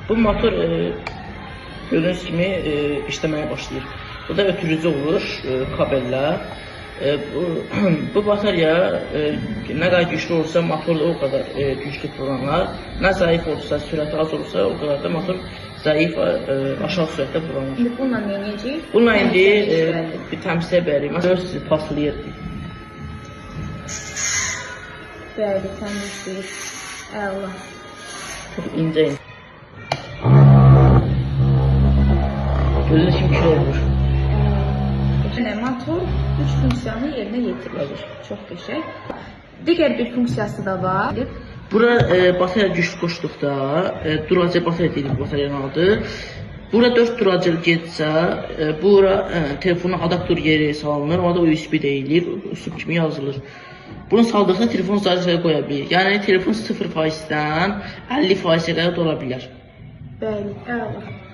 Bu motor gördüğünüz kimi işləməyə başlayır. Bu da ötürücü olur kabellə. Bu batarya nə qədər güclü olursa motor da o kadar güclü kullanılar. Nə zayıf olursa, sürəti az olursa o kadar da motor zayıf aşağı sürətdə kullanılır. İndi bununla nə edəcəyik? Bununla indi bir təmizləyə bilərik. Məsələn, sizi paslayır. Bəli, təmizləyir. Əla. Çox incə. Gördüyünüz kimi kilo olur. Motor 3 funksiyanı yerinə yetirir. Çox qəşəng. Digər bir funksiyası da var. Bura batarya güclü qoşduqda duracaq batarya deyilir bataryanın adı. Bura 4 duracaq getsə, bura telefonun adapter yeri salınır. Orada USB deyilir. Üstü kimi yazılır. Bunu saldıqda telefon zarfaya qoya bilir. Yəni telefon 0%-dən 50%-ə qədər ola bilər. Bəli, əla.